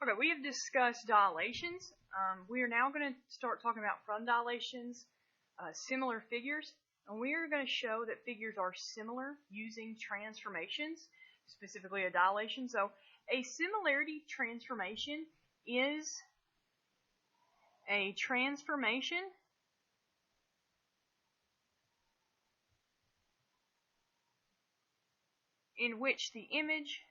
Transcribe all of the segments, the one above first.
Okay, we have discussed dilations. We are now going to start talking about from dilations, similar figures, and we are going to show that figures are similar using transformations, specifically a dilation. So a similarity transformation is a transformation in which the image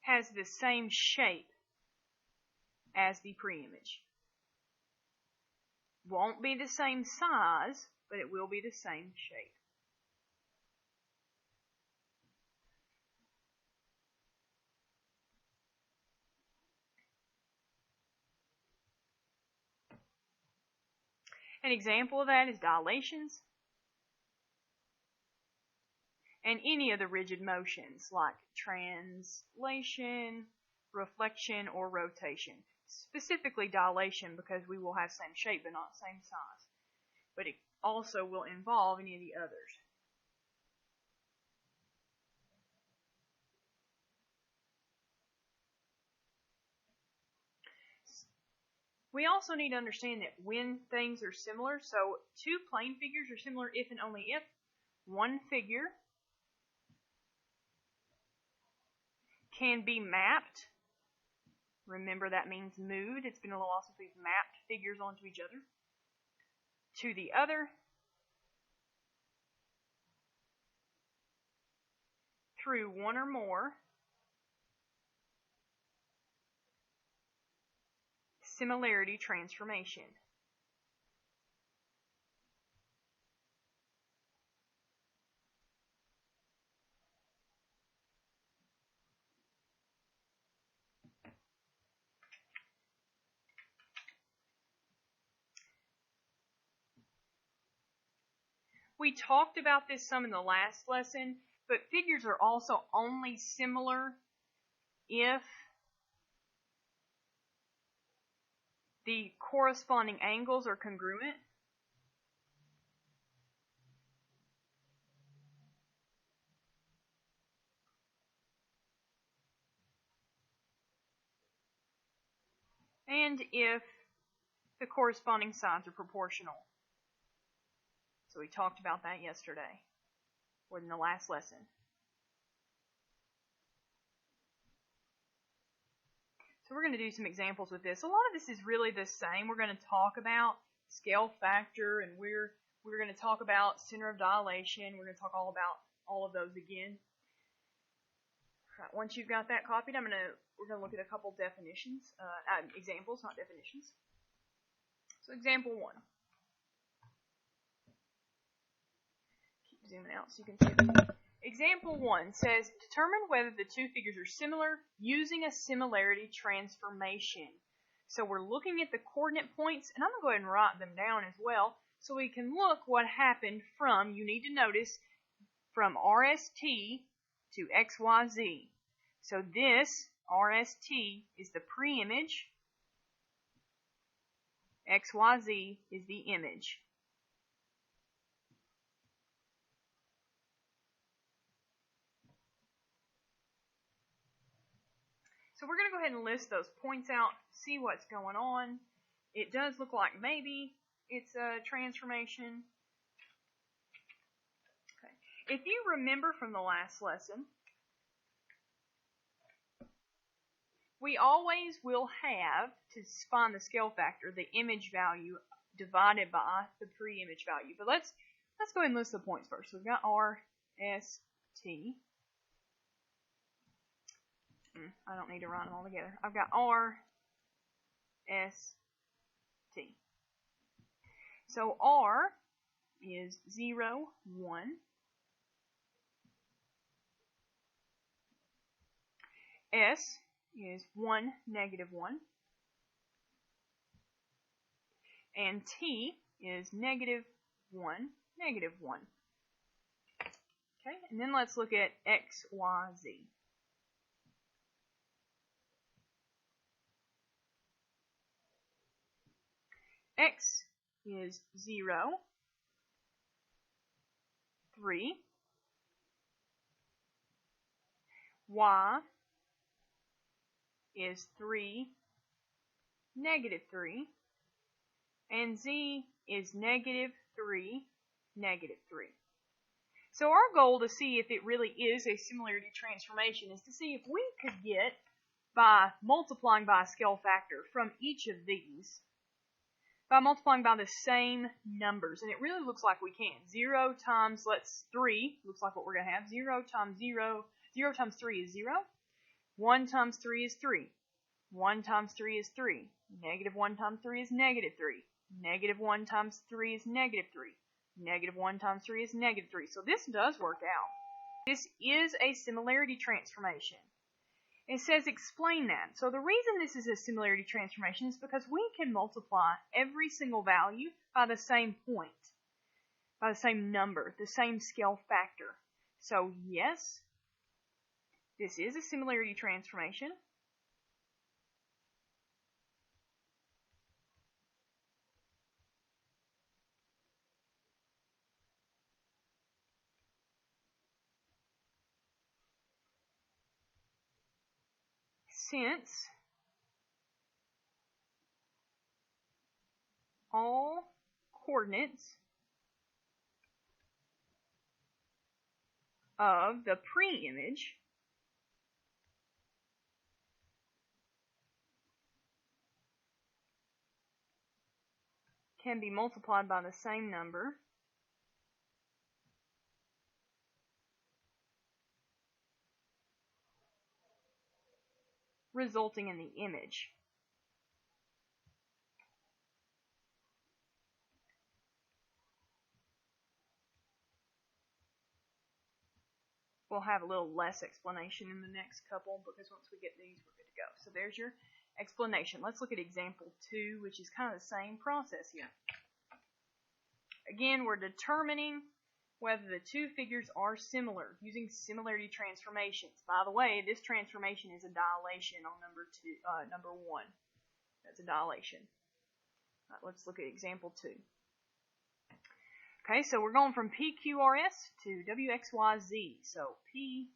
has the same shape as the preimage. Won't be the same size, but it will be the same shape. An example of that is dilations and any of the rigid motions like translation, reflection, or rotation. Specifically dilation because we will have same shape but not same size. But it also will involve any of the others. We also need to understand that when things are similar, so two plane figures are similar if and only if one figure can be mapped. Remember that means moved. It's been a little while since we've mapped figures onto each other. To the other through one or more similarity transformation. We talked about this some in the last lesson, but figures are also only similar if the corresponding angles are congruent. And if the corresponding sides are proportional. So we talked about that yesterday, or in the last lesson. So we're going to do some examples with this. A lot of this is really the same. We're going to talk about scale factor, and we're going to talk about center of dilation. We're going to talk all about all of those again. Right, once you've got that copied, we're going to look at a couple definitions, examples, not definitions. So example 1. Keep zooming out so you can see it. Example 1 says, determine whether the two figures are similar using a similarity transformation. So we're looking at the coordinate points, and I'm going to go ahead and write them down as well, so we can look what happened from, you need to notice, from RST to XYZ. So this, RST, is the preimage, XYZ is the image. So we're going to go ahead and list those points out, see what's going on. It does look like maybe it's a transformation. Okay. If you remember from the last lesson, we always will have, to find the scale factor, the image value divided by the pre-image value. But let's go ahead and list the points first. So we've got R, S, T. I don't need to write them all together. I've got R, S, T. So R is 0, 1. S is 1, negative 1. And T is negative 1, negative 1. Okay, and then let's look at X, Y, Z. X is 0, 3. Y is 3, negative 3. And Z is negative 3, negative 3. So our goal to see if it really is a similarity transformation is to see if we could get, by multiplying by a scale factor from each of these, by multiplying by the same numbers. And it really looks like we can. 0 times, 3, looks like what we're going to have. 0 times 0 times 3 is 0. 1 times 3 is 3. 1 times 3 is 3. Negative 1 times 3 is negative 3. Negative 1 times 3 is negative 3. Negative 1 times 3 is negative 3. So this does work out. This is a similarity transformation. It says explain that. So the reason this is a similarity transformation is because we can multiply every single value by the same point, by the same number, the same scale factor. So yes, this is a similarity transformation. Since all coordinates of the pre-image can be multiplied by the same number, resulting in the image. We'll have a little less explanation in the next couple because once we get these, we're good to go. So there's your explanation. Let's look at example 2, which is kind of the same process here. Again, we're determining whether the two figures are similar using similarity transformations. By the way, this transformation is a dilation on number 1. That's a dilation. All right, let's look at example 2. Okay, so we're going from PQRS to WXYZ. So PQRS.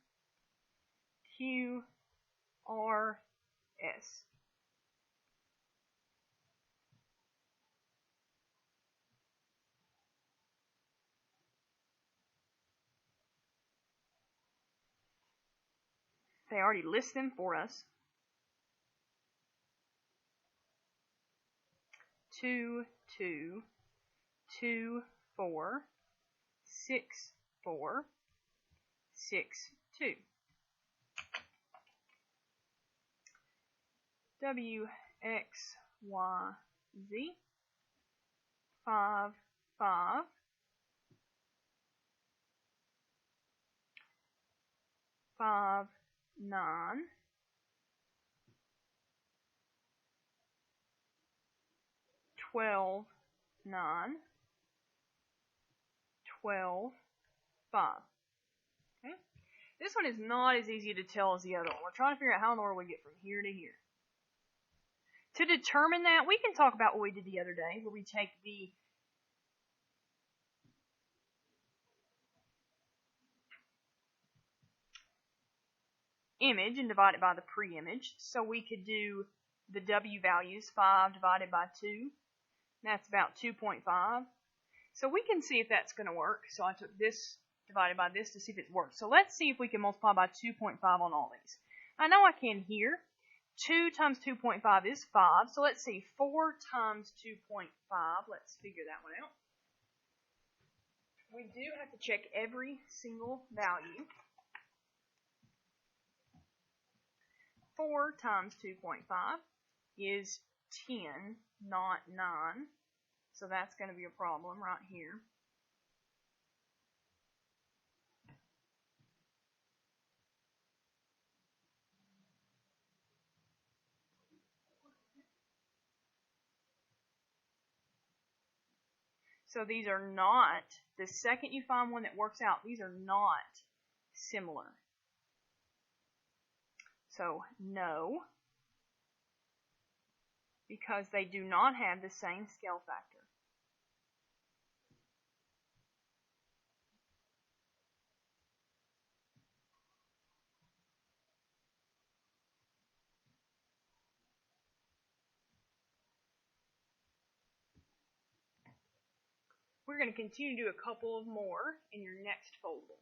They already list them for us. 2, 2, 2, 4, 6, 4, 6, 2. W, X, Y, Z. 5, 5. 5, 9. 12, 9. 12, 5. Okay? This one is not as easy to tell as the other one. We're trying to figure out how in the world we get from here to here. To determine that, we can talk about what we did the other day, where we take the image and divide it by the pre-image. So we could do the W values, 5 divided by 2. That's about 2.5. So we can see if that's going to work. So I took this divided by this to see if it works. So let's see if we can multiply by 2.5 on all these. I know I can here. 2 times 2.5 is 5. So let's see. 4 times 2.5. Let's figure that one out. We do have to check every single value. 4 times 2.5 is 10, not 9. So that's going to be a problem right here. So these are not, the second you find one that works out, these are not similar. So no, because they do not have the same scale factor. We're going to continue to do a couple of more in your next foldable.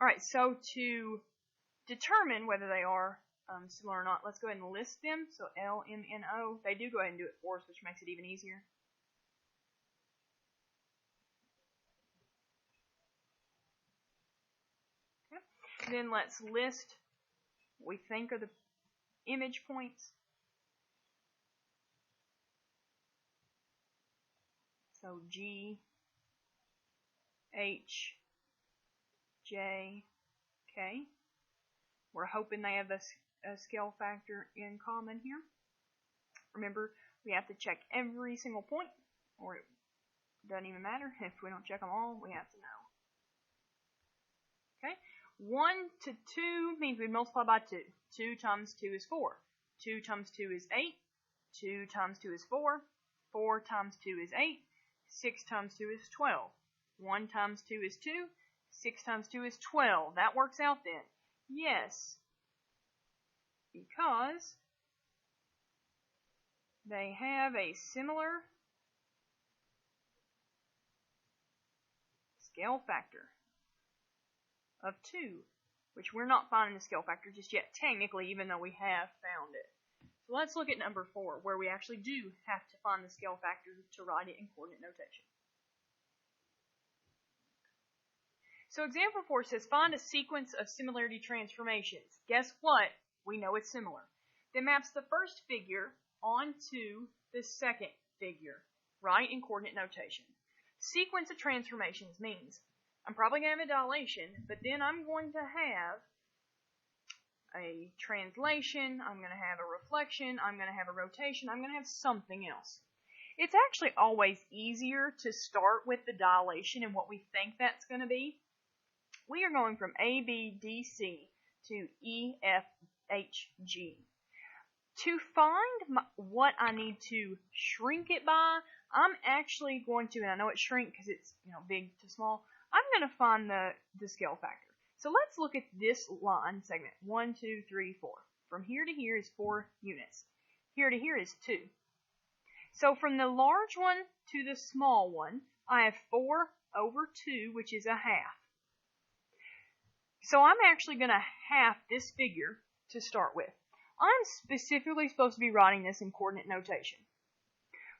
Alright, so to determine whether they are similar or not, let's go ahead and list them. So LMNO, they do go ahead and do it for us, which makes it even easier. Okay. Then let's list what we think are the image points. So G, H, J, K. We're hoping they have a scale factor in common here. Remember, we have to check every single point, or it doesn't even matter. If we don't check them all, we have to know. Okay, 1 to 2 means we multiply by 2. 2 times 2 is 4. 2 times 2 is 8. 2 times 2 is 4. 4 times 2 is 8. 6 times 2 is 12. 1 times 2 is 2. 6 times 2 is 12. That works out then. Yes, because they have a similar scale factor of 2, which we're not finding the scale factor just yet, technically, even though we have found it. So let's look at number 4, where we actually do have to find the scale factor to write it in coordinate notation. So example 4 says, find a sequence of similarity transformations. Guess what? We know it's similar. Then maps the first figure onto the second figure, right, in coordinate notation. Sequence of transformations means I'm probably going to have a dilation, but then I'm going to have a translation, I'm going to have a reflection, I'm going to have a rotation, I'm going to have something else. It's actually always easier to start with the dilation and what we think that's going to be. We are going from A, B, D, C to E, F, H, G. To find what I need to shrink it by, I'm actually going to, and I know it's shrink because it's big to small, I'm going to find the scale factor. So let's look at this line segment. 1, 2, 3, 4. From here to here is 4 units. Here to here is 2. So from the large one to the small one, I have 4 over 2, which is a half. So I'm actually going to half this figure to start with. I'm specifically supposed to be writing this in coordinate notation,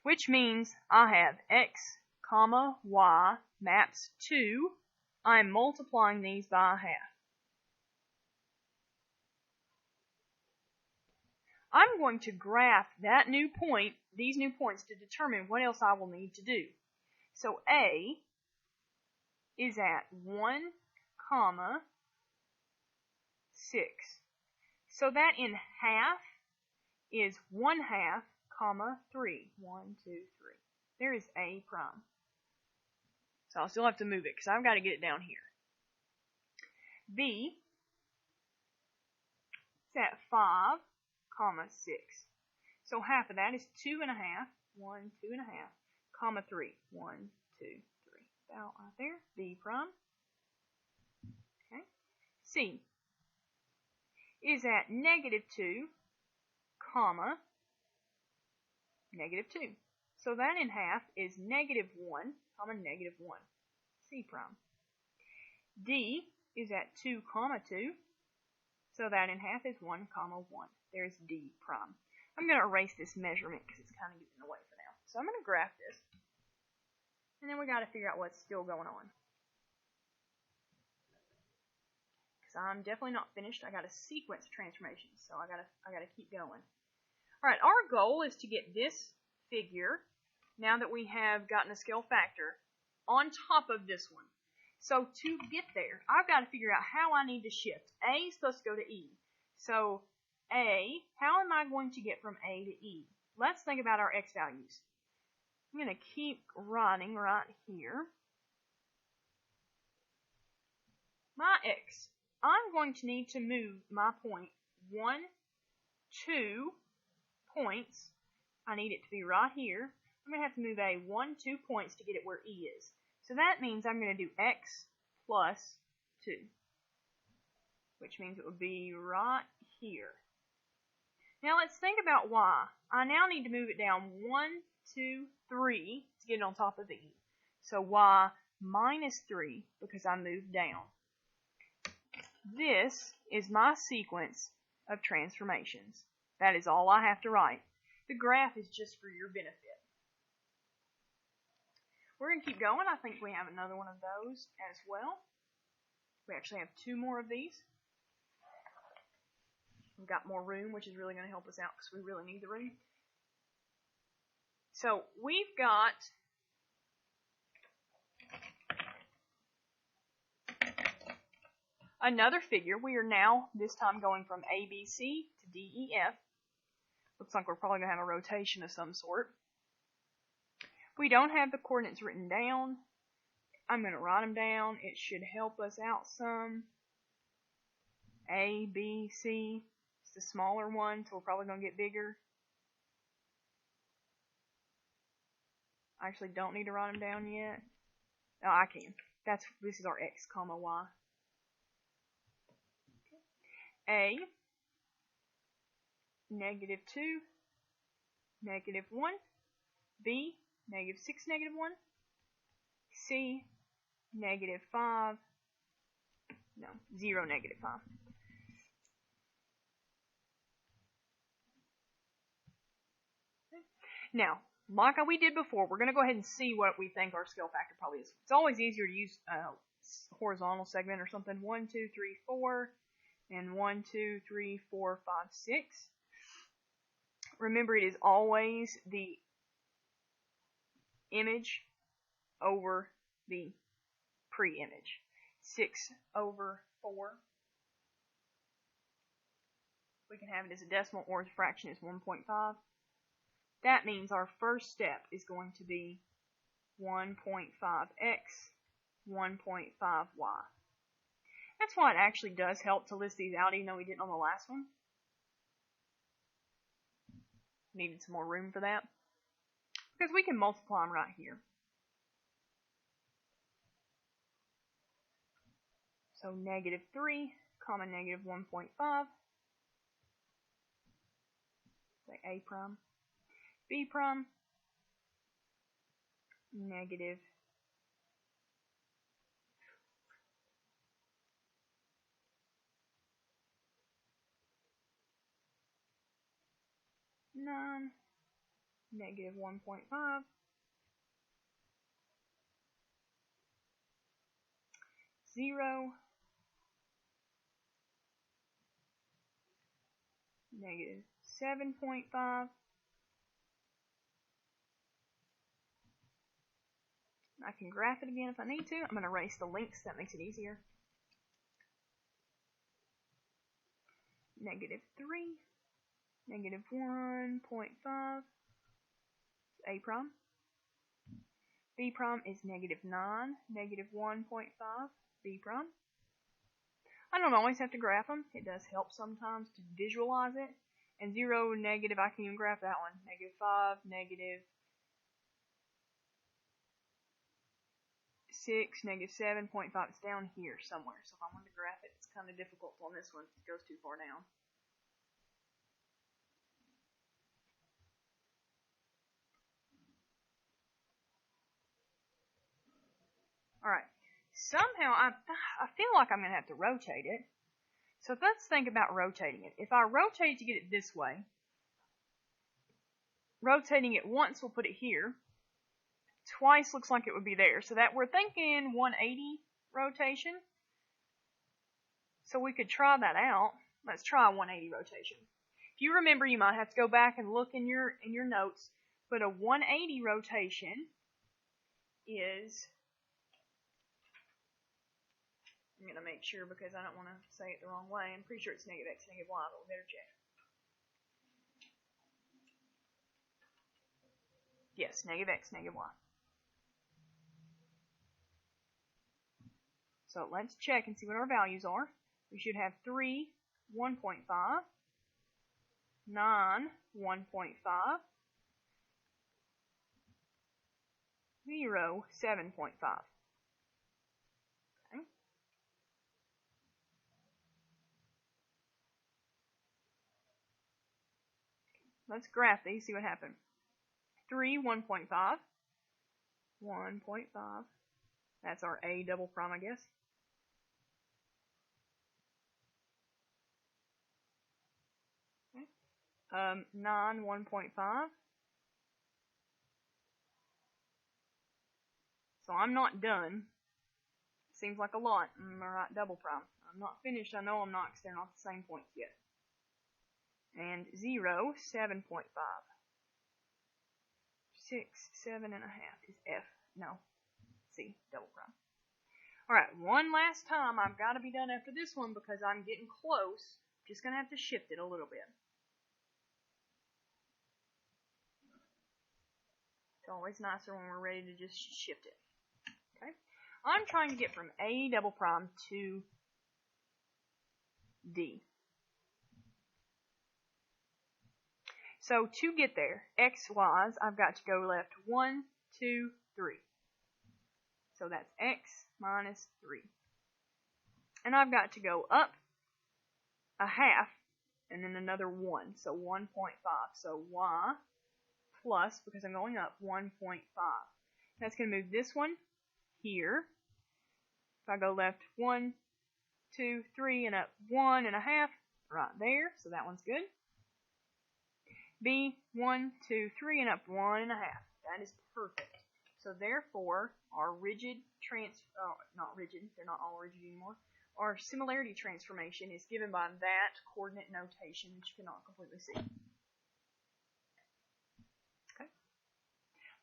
which means I have x, comma, y maps 2. I'm multiplying these by a half. I'm going to graph that new point, these new points, to determine what else I will need to do. So A is at 1, comma, 6. So that in half is 1 half, comma, 3. 1, 2, 3. There is A prime. So I'll still have to move it because I've got to get it down here. B is at 5, comma, 6. So half of that is 2 and a half. 1, 2 and a half, comma, 3. 1, 2, 3. About right there. B prime. Okay. C is at negative 2, comma, negative 2. So that in half is negative 1, comma, negative 1. C prime. D is at 2, comma, 2. So that in half is 1, comma, 1. There's D prime. I'm going to erase this measurement because it's kind of getting in the way for now. So I'm going to graph this. And then we got to figure out what's still going on. I'm definitely not finished. I got a sequence of transformations, so I gotta keep going. All right, our goal is to get this figure, now that we have gotten a scale factor, on top of this one. So to get there, I've got to figure out how I need to shift. A is supposed to go to E. So A, how am I going to get from A to E? Let's think about our x values. I'm going to keep writing right here. My x. I'm going to need to move my point 1, 2 points. I need it to be right here. I'm going to have to move A 1, 2 points to get it where E is. So that means I'm going to do x plus 2, which means it would be right here. Now let's think about y. I now need to move it down 1, 2, 3 to get it on top of the e. So y minus 3 because I moved down. This is my sequence of transformations. That is all I have to write. The graph is just for your benefit. We're going to keep going. I think we have another one of those as well. We actually have 2 more of these. We've got more room, which is really going to help us out because we really need the room. So we've got another figure. We are now, this time, going from ABC to DEF. Looks like we're probably going to have a rotation of some sort. We don't have the coordinates written down. I'm going to write them down. It should help us out some. A, B, C. It's the smaller one, so we're probably going to get bigger. I actually don't need to write them down yet. Oh, I can. This is our x, comma, y. A, negative 2, negative 1. B, negative 6, negative 1. C, negative 5. No, 0, negative 5. Now, like we did before, we're going to go ahead and see what we think our scale factor probably is. It's always easier to use horizontal segment or something. 1, 2, 3, 4, and 1, 2, 3, 4, 5, 6. Remember, it is always the image over the pre-image. 6 over 4. We can have it as a decimal or as a fraction as 1.5. That means our first step is going to be 1.5x, 1.5y. That's why it actually does help to list these out, even though we didn't on the last one. Needed some more room for that. Because we can multiply them right here. So negative 3, comma negative 1.5. Say A prime. B prime, negative 9, negative 1.5, 0, negative 7.5, I can graph it again if I need to. I'm going to erase the links, that makes it easier. Negative 3, negative 1.5, A prime. B prime is negative 9, negative 1.5, B prime. I don't always have to graph them. It does help sometimes to visualize it. And 0, negative, I can even graph that one. Negative 5, negative 6, negative 7.5. It's down here somewhere. So if I wanted to graph it, it's kind of difficult on this one. It goes too far down. Alright. Somehow, I feel like I'm going to have to rotate it. So let's think about rotating it. If I rotate to get it this way, rotating it once will put it here. Twice looks like it would be there. So that we're thinking 180 rotation. So we could try that out. Let's try a 180 rotation. If you remember, you might have to go back and look in your notes. But a 180 rotation is, I'm going to make sure because I don't want to say it the wrong way. I'm pretty sure it's negative x, negative y, but we better check. Yes, negative x, negative y. So let's check and see what our values are. We should have 3, 1.5, 9, 1.5, 0, 7.5. Okay. let's graph these, see what happened. 3, 1.5. 1.5. That's our A double prime, I guess. 9, 1.5. So I'm not done. Seems like a lot. Alright, double prime. I'm not finished. I know I'm not because they're not the same points yet. And 0, 7.5. 6, 7.5 is F. No, C, double prime. Alright, one last time. I've got to be done after this one because I'm getting close. Just going to have to shift it a little bit. It's always nicer when we're ready to just shift it. Okay? I'm trying to get from A double prime to D. So to get there, x-wise, I've got to go left 1, 2, 3. So that's x minus 3. And I've got to go up a half and then another 1. So 1.5. So y plus, because I'm going up, 1.5. That's going to move this one here. If I go left 1, 2, 3, and up 1.5, right there. So that one's good. B, 1, 2, 3, and up 1.5. That is perfect. So therefore, our rigid not rigid, they're not all rigid anymore. Our similarity transformation is given by that coordinate notation that you cannot completely see. Okay.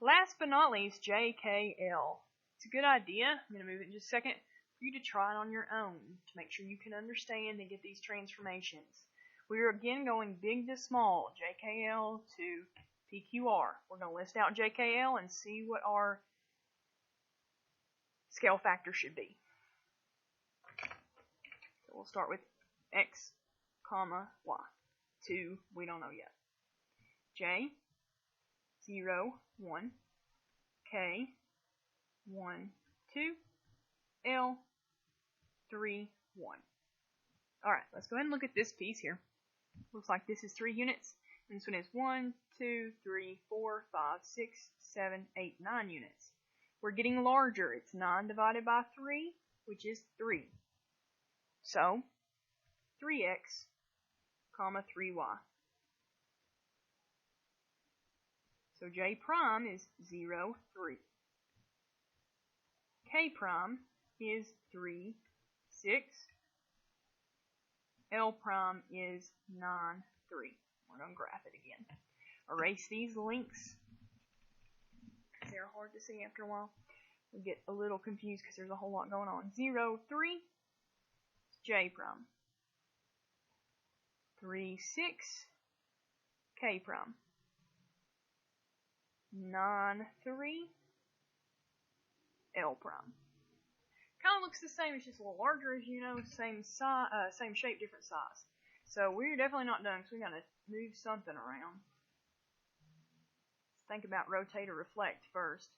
Last but not least, JKL. It's a good idea. I'm going to move it in just a second for you to try it on your own to make sure you can understand and get these transformations. We're again going big to small, JKL to PQR. We're going to list out JKL and see what our scale factor should be. So we'll start with x, comma, y. 2, we don't know yet. J, 0, 1. K, 1, 2. L, 3, 1. Alright, let's go ahead and look at this piece here. Looks like this is 3 units. And this one is 1, 2, 3, 4, 5, 6, 7, 8, 9 units. We're getting larger. It's 9 divided by 3, which is 3. So, 3x, comma 3y. So J prime is 0, 3. K prime is 3, 6. L prime is 9, 3. We're going to graph it again. Erase these links. They're hard to see after a while. We get a little confused because there's a whole lot going on. 0, 3. J prime. 3, 6. K prime. 9, 3. L prime. Kind of looks the same, it's just a little larger, as you know, same size, same shape, different size. So we're definitely not done, because we got to move something around. Let's think about rotate or reflect first.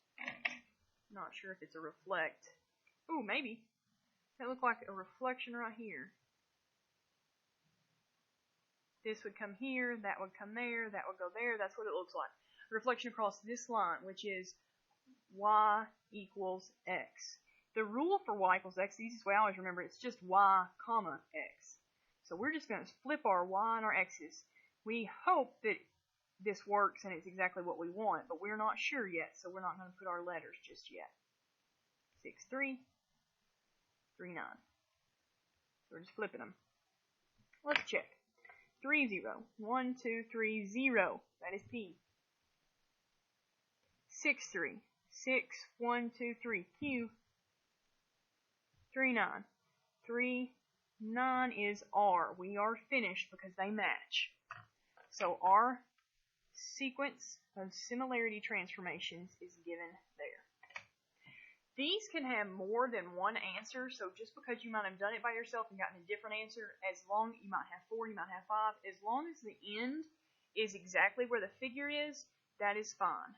Not sure if it's a reflect. Ooh, maybe. That looked like a reflection right here. This would come here, that would come there, that would go there. That's what it looks like. A reflection across this line, which is y equals x. The rule for y equals x, the easiest way I always remember, it's just y comma x. So we're just going to flip our y and our x's. We hope that this works and it's exactly what we want, but we're not sure yet, so we're not going to put our letters just yet. 6, 3, 3, 9. So we're just flipping them. Let's check. 3, 0. 1, 2, 3, 0. That is P. 6, 3. 6, 1, 2, 3. Q. 3, 9. 3, 9 is R. We are finished because they match. So our sequence of similarity transformations is given there. These can have more than one answer, so just because you might have done it by yourself and gotten a different answer, you might have 4, you might have 5, as long as the end is exactly where the figure is, that is fine.